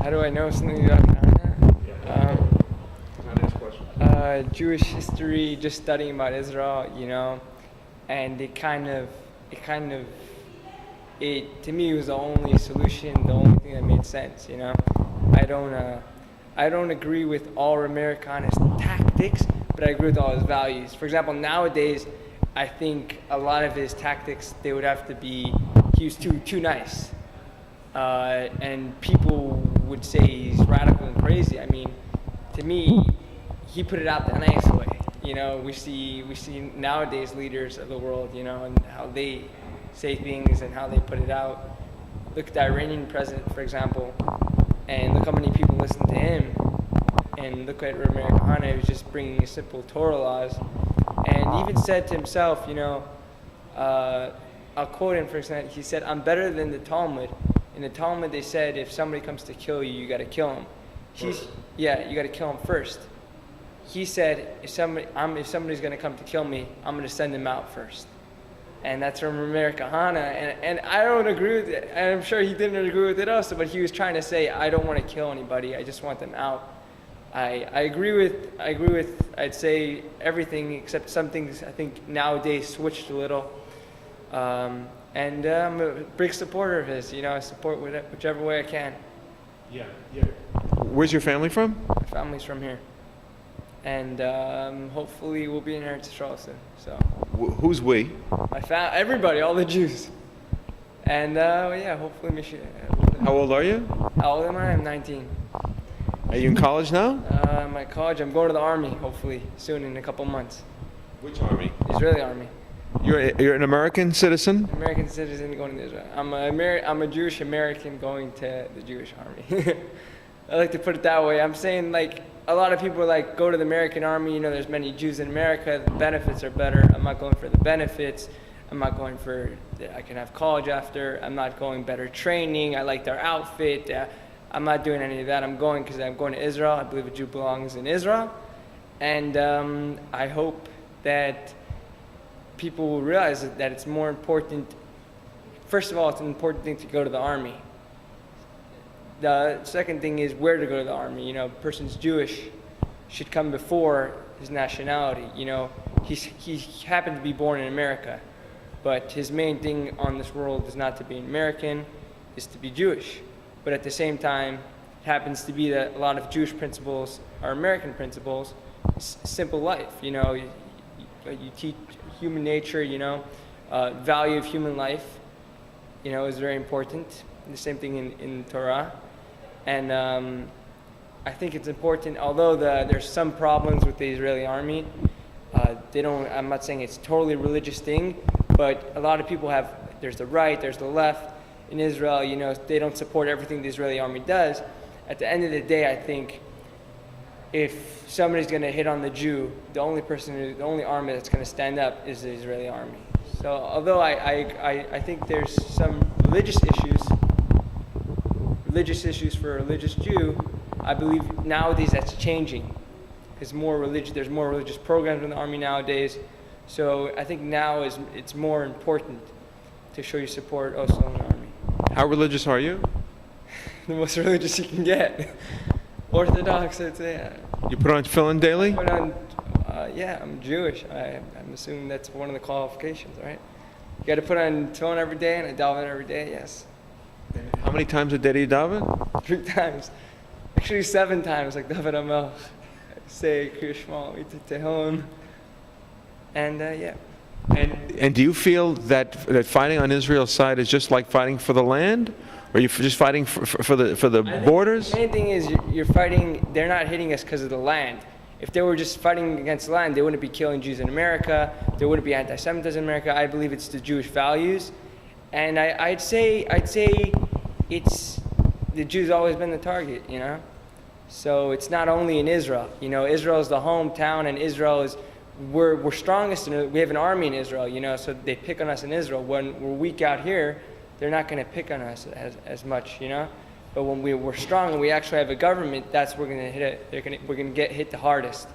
How do I know something about Ghana? Next question. Jewish history, just studying about Israel, and it to me was the only solution, the only thing that made sense, I don't agree with all Americana's tactics, but I agree with all his values. For example, nowadays, I think a lot of his tactics, they would have to be, he was too nice. And people would say he's radical and crazy. I mean, to me, he put it out the nice way. We see nowadays leaders of the world, and how they say things and how they put it out. Look at the Iranian president, for example, and look how many people listen to him. And look at Rameir Kahane, who was just bringing simple Torah laws. And he even said to himself, I'll quote him for example, he said, "I'm better than the Talmud." In the Talmud, they said, if somebody comes to kill you, you got to kill him. You got to kill him first. He said, if somebody's going to come to kill me, I'm going to send him out first. And that's from Rameir Kahane. And I don't agree with it. And I'm sure he didn't agree with it also, but he was trying to say, I don't want to kill anybody. I just want them out. I agree with, I'd say, everything except some things I think nowadays switched a little. And I'm a big supporter of his. I support whichever way I can. Yeah. Where's your family from? My family's from here. And hopefully we'll be in Eretz Yisrael soon. So. Who's we? Everybody, all the Jews. And hopefully Michigan. How old are you? How old am I? I'm 19. Are you in college now? My college, I'm going to the Army, hopefully, soon in a couple months. Which army? Israeli Army. You're an American citizen? American citizen going to Israel. I'm a Jewish American going to the Jewish Army. I like to put it that way. I'm saying, a lot of people go to the American Army. There's many Jews in America. The benefits are better. I'm not going for the benefits. I'm not going for, I can have college after. I'm not going better training. I like their outfit. I'm not doing any of that. I'm going because I'm going to Israel. I believe a Jew belongs in Israel. And I hope that people will realize that it's more important. First of all, it's an important thing to go to the army. The second thing is where to go to the army. A person's Jewish should come before his nationality. He happened to be born in America, but his main thing on this world is not to be an American, is to be Jewish. But at the same time, it happens to be that a lot of Jewish principles are American principles. Simple life, you teach human nature, value of human life, is very important. The same thing in Torah. And I think it's important, although there's some problems with the Israeli army, I'm not saying it's a totally religious thing, but a lot of people there's the right, there's the left. In Israel, they don't support everything the Israeli army does. At the end of the day, I think if somebody's going to hit on the Jew, the only army that's going to stand up is the Israeli army. So although I think there's some religious issues for a religious Jew, I believe nowadays that's changing. Because there's more religious programs in the army nowadays. So I think now it's more important to show your support also in the army. How religious are you? The most religious you can get. Orthodox, I'd say. You put on tefillin daily? I'm Jewish. I'm assuming that's one of the qualifications, right? You got to put on tefillin every day and a daven every day, yes. How many times a day do you daven? 3 times. Actually 7 times, like David Amel. Say Kriya Shema, we take Tehillim. And And do you feel that fighting on Israel's side is just like fighting for the land? Or are you just fighting for the borders? The main thing is you're fighting, they're not hitting us because of the land. If they were just fighting against the land, they wouldn't be killing Jews in America. There wouldn't be anti-Semitism in America. I believe it's the Jewish values. And I'd say it's, the Jews always been the target, So it's not only in Israel. Israel is the hometown, and Israel is, we're strongest, we have an army in Israel, so they pick on us in Israel. When we're weak out here, they're not going to pick on us as much, But when we're strong and we actually have a government, that's where we're going to hit it. We're going to get hit the hardest.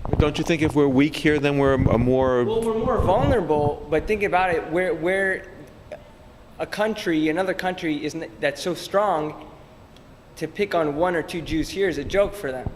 But don't you think if we're weak here, then we're more... Well, we're more vulnerable, but think about it. Where another country that's so strong, to pick on one or two Jews here is a joke for them.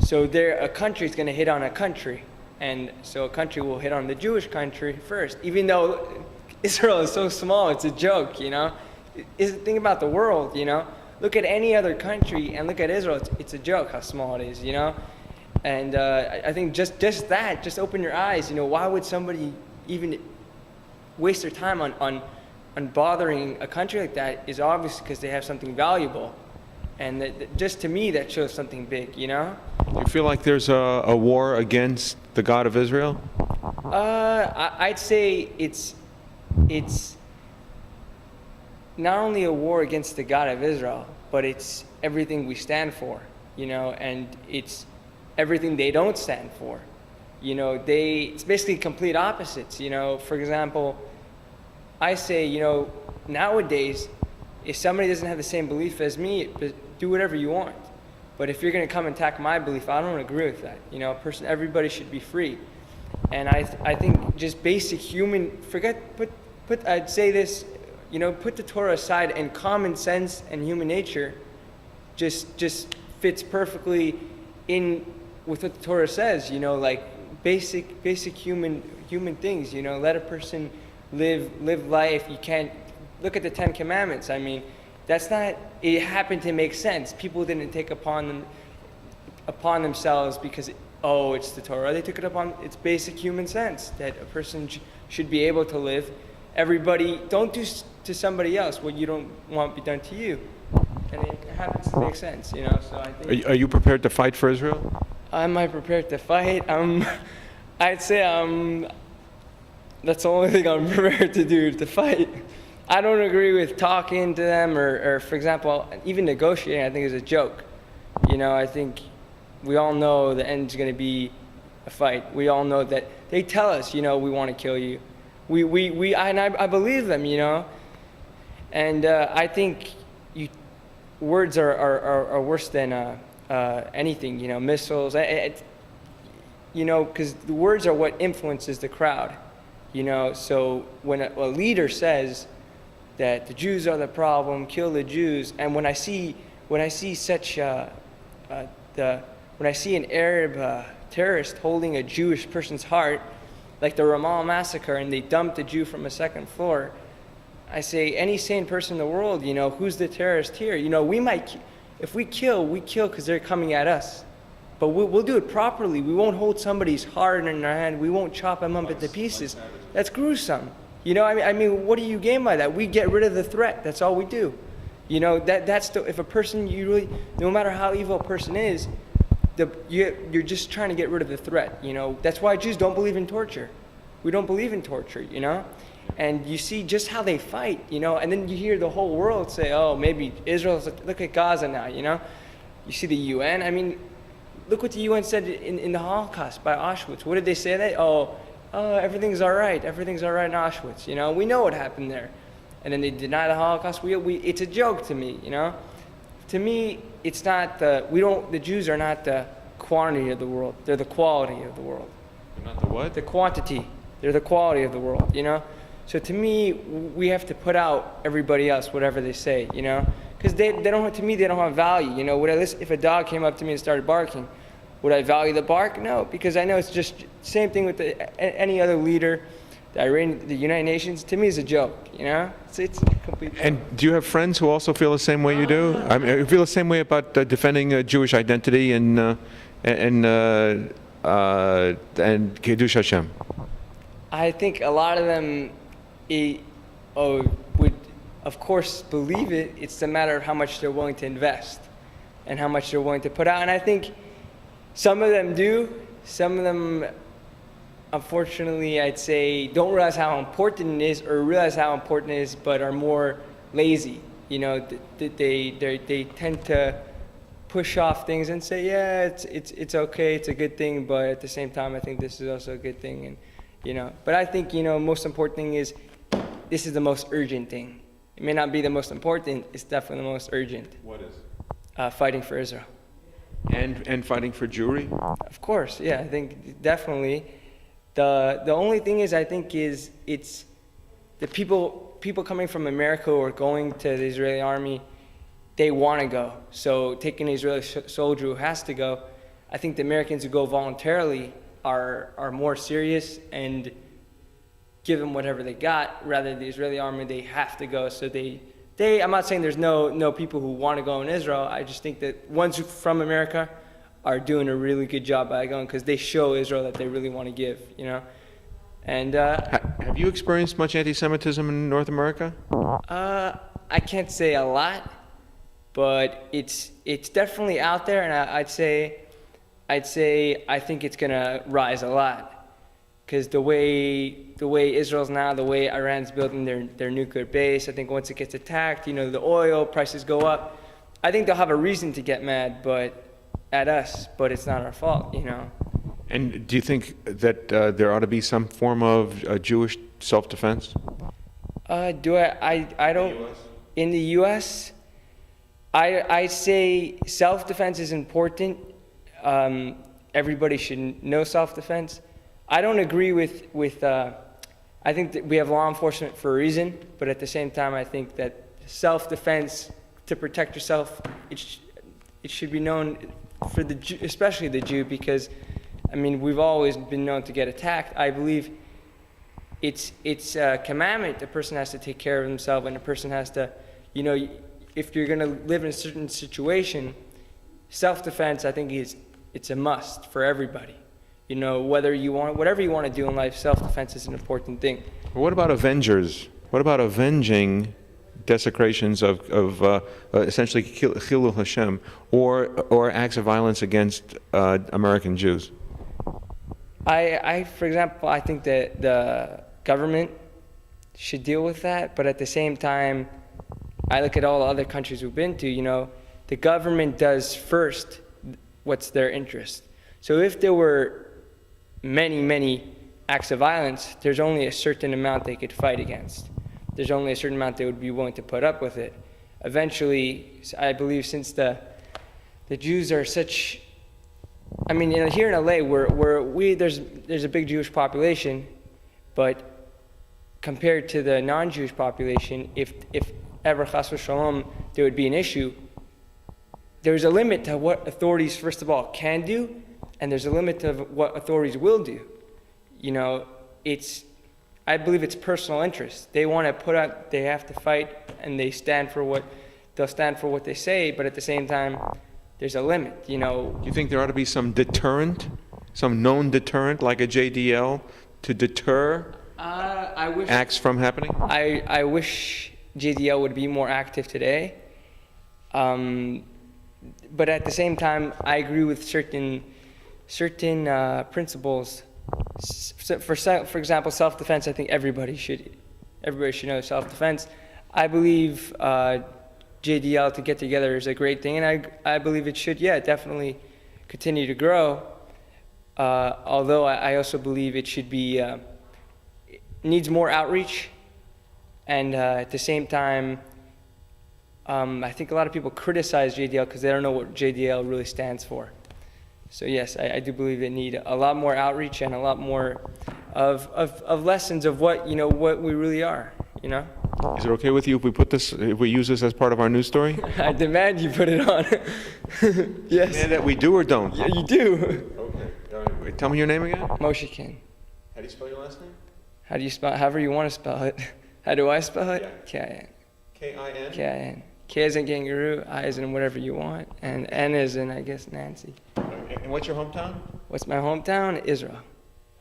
So a country is going to hit on a country, and so a country will hit on the Jewish country first, even though Israel is so small. It's a joke, you know. Think about the world, you know. Look at any other country and look at Israel. It's a joke how small it is, you know. And I think just open your eyes. You know, why would somebody even waste their time on bothering a country like that? Is obviously because they have something valuable, and just to me that shows something big, you know. Do you feel like there's a war against the God of Israel? I'd say it's not only a war against the God of Israel, but it's everything we stand for, you know, and it's everything they don't stand for. You know, it's basically complete opposites, you know. For example, I say, you know, nowadays, if somebody doesn't have the same belief as me, do whatever you want. But if you're going to come and attack my belief, I don't agree with that. You know, everybody should be free. And I think just basic human, I'd say this, you know, put the Torah aside, and common sense and human nature just fits perfectly in with what the Torah says, you know, like basic human things, you know. Let a person live life. You can't look at the Ten Commandments. I mean, it happened to make sense. People didn't take upon themselves because it's the Torah. They took it upon, it's basic human sense that a person should be able to live. Everybody, don't do to somebody else what you don't want to be done to you. And it happens to make sense, you know. So I think. Are you prepared to fight for Israel? Am I prepared to fight? I'd say that's the only thing I'm prepared to do, to fight. I don't agree with talking to them or for example, even negotiating. I think is a joke. You know, I think we all know the end's going to be a fight. We all know that they tell us, you know, we want to kill you. I believe them, you know. And I think words are worse than anything, you know, missiles. You know, because the words are what influences the crowd, you know. So when a leader says that the Jews are the problem, kill the Jews, and when I see when I see an Arab terrorist holding a Jewish person's heart, like the Ramal massacre, and they dumped a Jew from a second floor, I say, any sane person in the world, you know, who's the terrorist here? You know, if we kill because they're coming at us. But we'll do it properly. We won't hold somebody's heart in our hand. We won't chop them up into pieces. That's gruesome. You know, I mean, what do you gain by that? We get rid of the threat. That's all we do. You know, if a person, no matter how evil a person is, you're just trying to get rid of the threat. You know, that's why Jews don't believe in torture. We don't believe in torture, you know? And you see just how they fight, you know? And then you hear the whole world say, oh, maybe Israel's, look at Gaza now, you know? You see the UN. I mean, look what the UN said in the Holocaust by Auschwitz. What did they say that? Oh, everything's all right. Everything's all right in Auschwitz, you know? We know what happened there. And then they deny the Holocaust. It's a joke to me, you know? To me, it's not the Jews are not the quantity of the world. They're the quality of the world. They're not the what? The quantity. They're the quality of the world, you know? So to me, we have to put out everybody else, whatever they say, you know? Because they don't, to me, they don't have value, you know? If a dog came up to me and started barking, would I value the bark? No, because I know it's just same thing with any other leader. The United Nations, to me, is a joke, you know? It's complete joke. And do you have friends who also feel the same way you do? I mean, you feel the same way about defending Jewish identity and Kiddush Hashem? I think a lot of them would, of course, believe it. It's a matter of how much they're willing to invest and how much they're willing to put out. And I think some of them do. Some of them, unfortunately, I'd say, don't realize how important it is, or realize how important it is, but are more lazy. You know, they tend to push off things and say, yeah, it's okay, it's a good thing, but at the same time, I think this is also a good thing. And you know, but I think, you know, most important thing is this is the most urgent thing. It may not be the most important, it's definitely the most urgent. What is? Fighting for Israel. And fighting for Jewry? Of course, yeah, I think definitely. The only thing is, I think, is it's the people coming from America or going to the Israeli army, they want to go. So taking an Israeli soldier who has to go, I think the Americans who go voluntarily are more serious and give them whatever they got, rather than the Israeli army, they have to go. So I'm not saying there's no people who want to go in Israel. I just think that ones from America are doing a really good job by going, because they show Israel that they really want to give, you know. And Have you experienced much anti-Semitism in North America? I can't say a lot, but it's definitely out there, and I'd say I think it's gonna rise a lot, because the way Israel's now, the way Iran's building their nuclear base, I think once it gets attacked, you know, the oil prices go up. I think they'll have a reason to get mad, at us, but it's not our fault, you know. And do you think that there ought to be some form of Jewish self-defense? I don't. In the U.S., I say self-defense is important. Everybody should know self-defense. I don't agree with I think that we have law enforcement for a reason, but at the same time, I think that self-defense, to protect yourself, it should be known for the Jew, especially the Jew, because, I mean, we've always been known to get attacked. I believe it's a commandment. A person has to take care of himself, and a person has to, you know, if you're going to live in a certain situation, self-defense, I think it's a must for everybody. You know, whatever you want to do in life, self-defense is an important thing. What about avengers? What about avenging desecrations of essentially Chilul Hashem, or acts of violence against American Jews? For example, I think that the government should deal with that, but at the same time, I look at all the other countries we've been to, you know, the government does first what's their interest. So if there were many acts of violence, there's only a certain amount they could fight against. There's only a certain amount they would be willing to put up with it. Eventually, I believe, since the Jews are such, I mean, you know, here in LA, there's a big Jewish population, but compared to the non-Jewish population, if ever chas v'shalom there would be an issue, there's a limit to what authorities, first of all, can do, and there's a limit to what authorities will do. You know, I believe it's personal interest. They want to put out, they have to fight, and they'll stand for what they say, but at the same time, there's a limit, you know. Do you think there ought to be some deterrent, some known deterrent, like a JDL, to deter acts from happening? I wish JDL would be more active today. But at the same time, I agree with certain principles. For example, self-defense. I think everybody should know self-defense. I believe JDL to get together is a great thing, and I believe it should, definitely continue to grow. Although I also believe it should be needs more outreach, and at the same time, I think a lot of people criticize JDL because they don't know what JDL really stands for. So yes, I do believe they need a lot more outreach and a lot more of lessons of what we really are. You know. Is it okay with you if we use this as part of our news story? I demand you put it on. Yes. Demand that we do or don't? Yeah, you do. Okay. Wait, tell me your name again. Moshe Kin. How do you spell your last name? How do you spell? However you want to spell it. How do I spell it? Yeah. K-I-N. K-I-N? K-I-N. K as in kangaroo, I as in whatever you want, and N as in, I guess, Nancy. And what's your hometown? What's my hometown? Israel.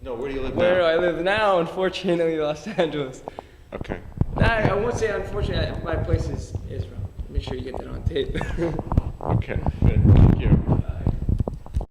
No, where do you live now? Where do I live now? Unfortunately, Los Angeles. Okay. I won't say unfortunately. My place is Israel. Make sure you get that on tape. Okay. Good. Thank you.